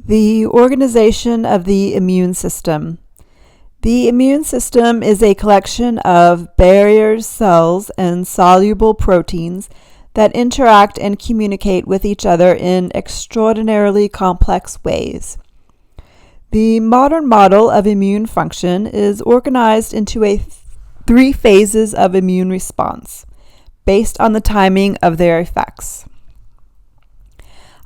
The organization of the immune system. The immune system is a collection of barriers, cells, and soluble proteins that interact and communicate with each other in extraordinarily complex ways. The modern model of immune function is organized into three phases of immune response, based on the timing of their effects.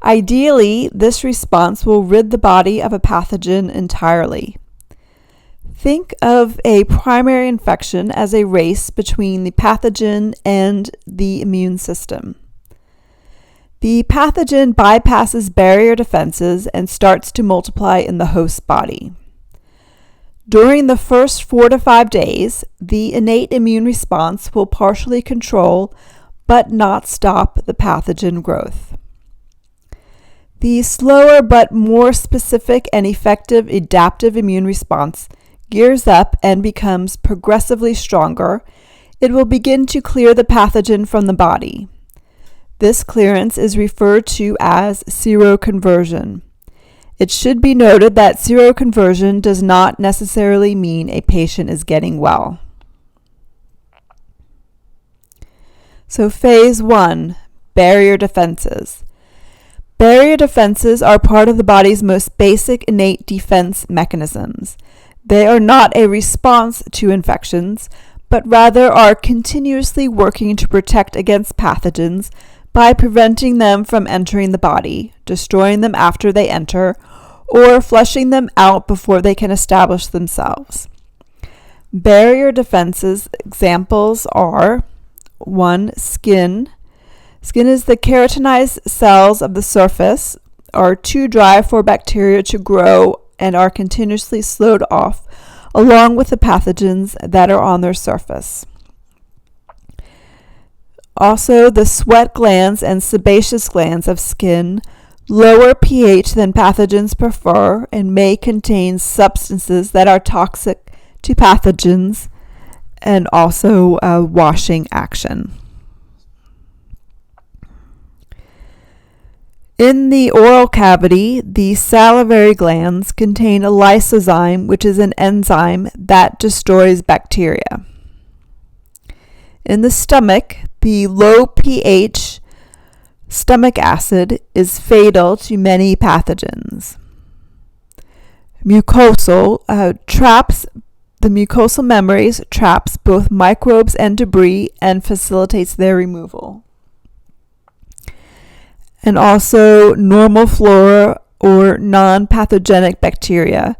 Ideally, this response will rid the body of a pathogen entirely. Think of a primary infection as a race between the pathogen and the immune system. The pathogen bypasses barrier defenses and starts to multiply in the host body. During the first 4 to 5 days, the innate immune response will partially control but not stop the pathogen growth. The slower but more specific and effective adaptive immune response gears up and becomes progressively stronger. It will begin to clear the pathogen from the body. This clearance is referred to as seroconversion. It should be noted that seroconversion does not necessarily mean a patient is getting well. So phase 1, barrier defenses. Barrier defenses are part of the body's most basic innate defense mechanisms. They are not a response to infections, but rather are continuously working to protect against pathogens by preventing them from entering the body, destroying them after they enter, or flushing them out before they can establish themselves. Barrier defenses examples are 1. Skin. Skin is the keratinized cells of the surface, are too dry for bacteria to grow and are continuously slowed off, along with the pathogens that are on their surface. Also, the sweat glands and sebaceous glands of skin, lower pH than pathogens prefer, and may contain substances that are toxic to pathogens, and also washing action. In the oral cavity, the salivary glands contain a lysozyme, which is an enzyme that destroys bacteria. In the stomach, the low pH stomach acid is fatal to many pathogens. The mucosal membranes traps both microbes and debris and facilitates their removal. And also normal flora or non-pathogenic bacteria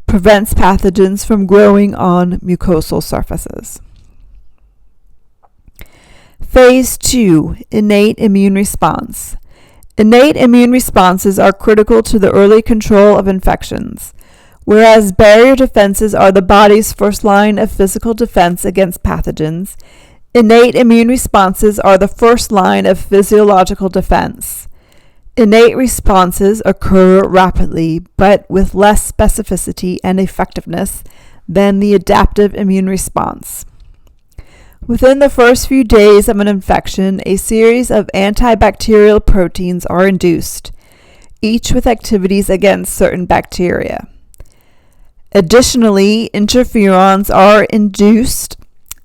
prevents pathogens from growing on mucosal surfaces. Phase 2, innate immune response. Innate immune responses are critical to the early control of infections. Whereas barrier defenses are the body's first line of physical defense against pathogens, innate immune responses are the first line of physiological defense. Innate responses occur rapidly, but with less specificity and effectiveness than the adaptive immune response. Within the first few days of an infection, a series of antibacterial proteins are induced, each with activities against certain bacteria. Additionally, interferons are induced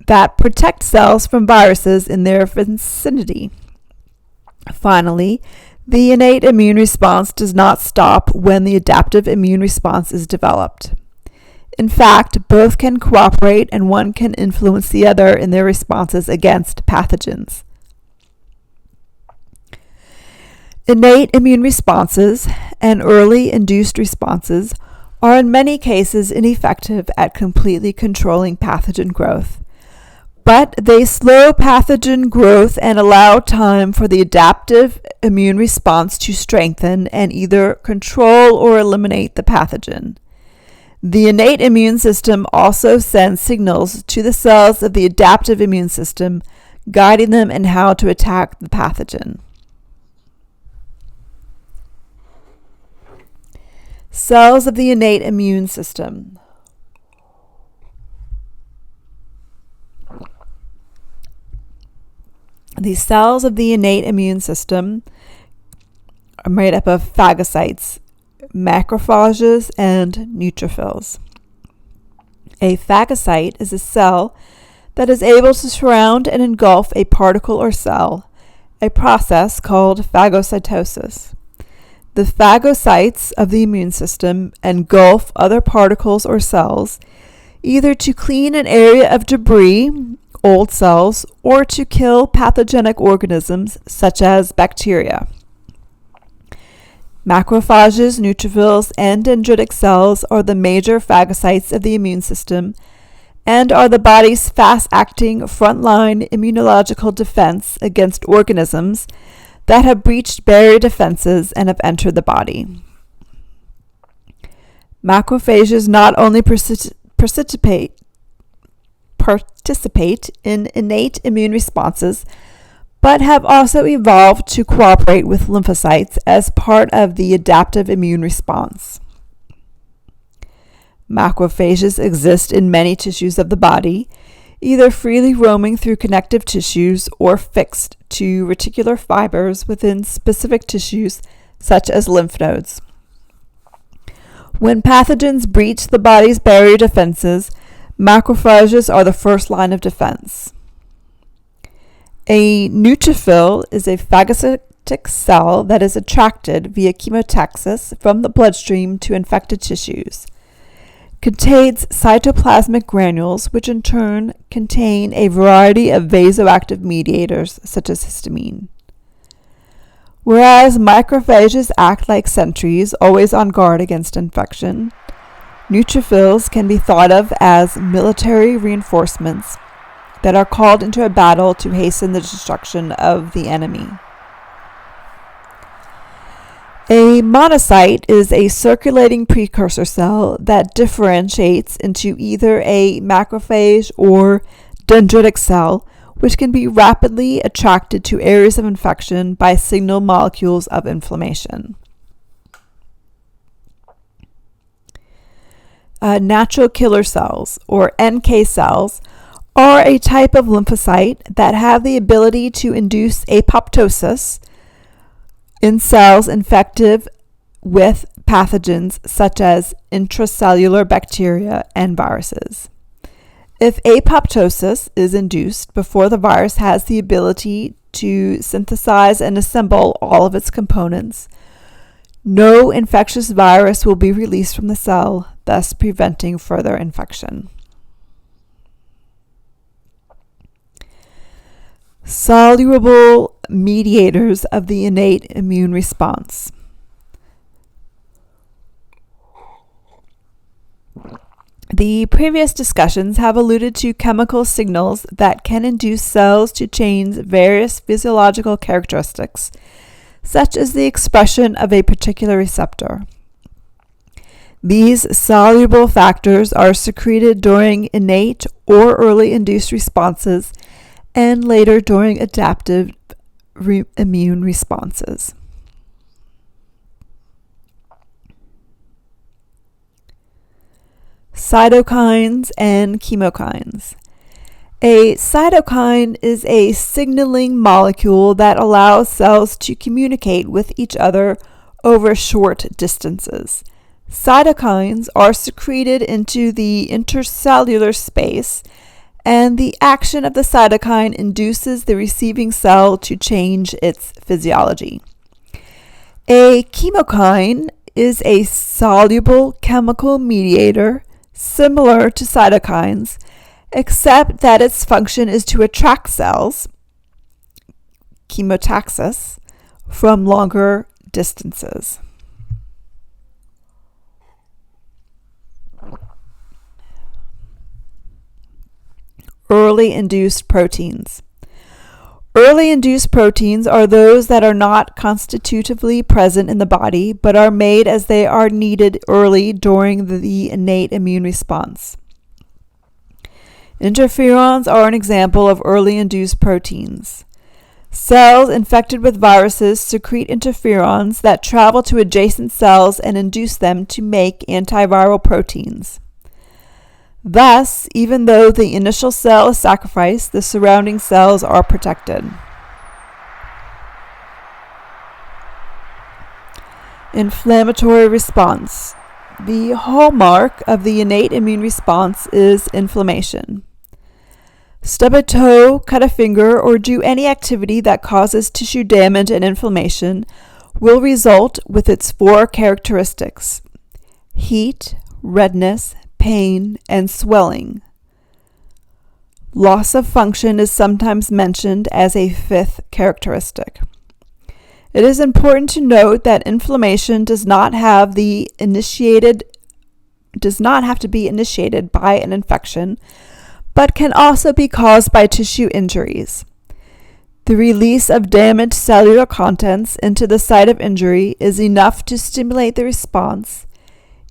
that protect cells from viruses in their vicinity. Finally, the innate immune response does not stop when the adaptive immune response is developed. In fact, both can cooperate and one can influence the other in their responses against pathogens. Innate immune responses and early induced responses are in many cases ineffective at completely controlling pathogen growth, but they slow pathogen growth and allow time for the adaptive immune response to strengthen and either control or eliminate the pathogen. The innate immune system also sends signals to the cells of the adaptive immune system, guiding them in how to attack the pathogen. Cells of the innate immune system. The cells of the innate immune system are made up of phagocytes, macrophages and neutrophils. A phagocyte is a cell that is able to surround and engulf a particle or cell, a process called phagocytosis. The phagocytes of the immune system engulf other particles or cells, either to clean an area of debris, old cells, or to kill pathogenic organisms such as bacteria. Macrophages, neutrophils, and dendritic cells are the major phagocytes of the immune system and are the body's fast-acting frontline immunological defense against organisms that have breached barrier defenses and have entered the body. Macrophages not only participate in innate immune responses, but have also evolved to cooperate with lymphocytes as part of the adaptive immune response. Macrophages exist in many tissues of the body, either freely roaming through connective tissues or fixed to reticular fibers within specific tissues, such as lymph nodes. When pathogens breach the body's barrier defenses, macrophages are the first line of defense. A neutrophil is a phagocytic cell that is attracted via chemotaxis from the bloodstream to infected tissues. Contains cytoplasmic granules, which in turn contain a variety of vasoactive mediators, such as histamine. Whereas macrophages act like sentries, always on guard against infection, neutrophils can be thought of as military reinforcements that are called into a battle to hasten the destruction of the enemy. A monocyte is a circulating precursor cell that differentiates into either a macrophage or dendritic cell, which can be rapidly attracted to areas of infection by signal molecules of inflammation. Natural killer cells, or NK cells, are a type of lymphocyte that have the ability to induce apoptosis in cells infected with pathogens such as intracellular bacteria and viruses. If apoptosis is induced before the virus has the ability to synthesize and assemble all of its components, no infectious virus will be released from the cell, thus preventing further infection. Soluble mediators of the innate immune response. The previous discussions have alluded to chemical signals that can induce cells to change various physiological characteristics, such as the expression of a particular receptor. These soluble factors are secreted during innate or early induced responses and later during adaptive immune responses. Cytokines and chemokines. A cytokine is a signaling molecule that allows cells to communicate with each other over short distances. Cytokines are secreted into the intercellular space, and the action of the cytokine induces the receiving cell to change its physiology. A chemokine is a soluble chemical mediator similar to cytokines, except that its function is to attract cells, chemotaxis, from longer distances. Early induced proteins. Early induced proteins are those that are not constitutively present in the body, but are made as they are needed early during the innate immune response. Interferons are an example of early induced proteins. Cells infected with viruses secrete interferons that travel to adjacent cells and induce them to make antiviral proteins. Thus, even though the initial cell is sacrificed, the surrounding cells are protected. Inflammatory response. The hallmark of the innate immune response is inflammation. Stub a toe, cut a finger, or do any activity that causes tissue damage and inflammation will result with its 4 characteristics: heat, redness, pain, and swelling. Loss of function is sometimes mentioned as a 5th characteristic. It is important to note that inflammation does not have to be initiated by an infection, but can also be caused by tissue injuries. The release of damaged cellular contents into the site of injury is enough to stimulate the response,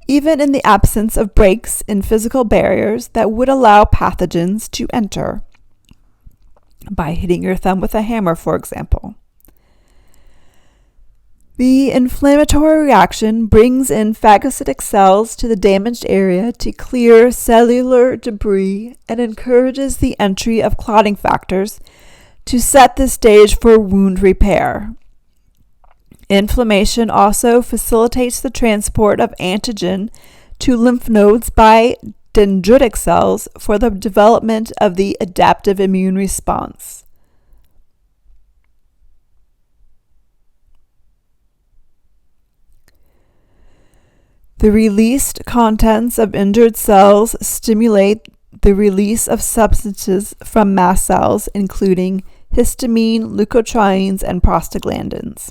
even in the absence of breaks in physical barriers that would allow pathogens to enter, by hitting your thumb with a hammer, for example. The inflammatory reaction brings in phagocytic cells to the damaged area to clear cellular debris and encourages the entry of clotting factors to set the stage for wound repair. Inflammation also facilitates the transport of antigen to lymph nodes by dendritic cells for the development of the adaptive immune response. The released contents of injured cells stimulate the release of substances from mast cells, including histamine, leukotrienes, and prostaglandins.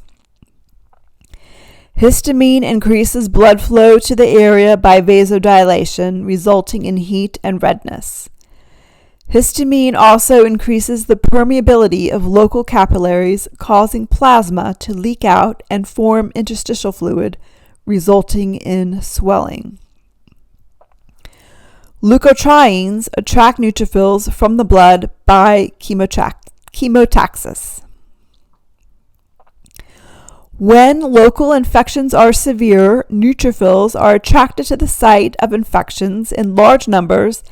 Histamine increases blood flow to the area by vasodilation, resulting in heat and redness. Histamine also increases the permeability of local capillaries, causing plasma to leak out and form interstitial fluid, resulting in swelling. Leukotrienes attract neutrophils from the blood by chemotaxis. When local infections are severe, neutrophils are attracted to the site of infections in large numbers,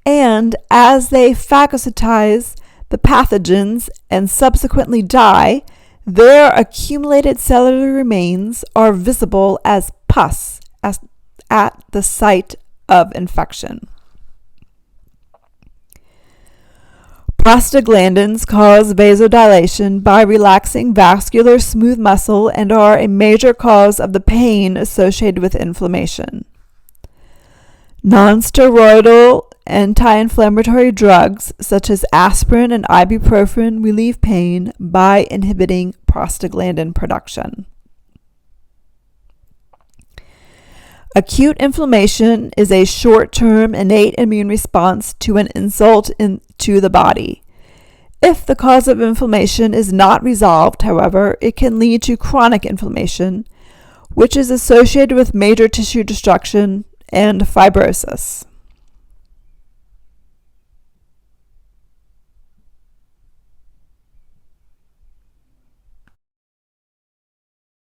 and as they phagocytize the pathogens and subsequently die, their accumulated cellular remains are visible as pus at the site of infection. Prostaglandins cause vasodilation by relaxing vascular smooth muscle and are a major cause of the pain associated with inflammation. Non-steroidal anti-inflammatory drugs such as aspirin and ibuprofen relieve pain by inhibiting prostaglandin production. Acute inflammation is a short-term innate immune response to an insult to the body. If the cause of inflammation is not resolved, however, it can lead to chronic inflammation, which is associated with major tissue destruction and fibrosis.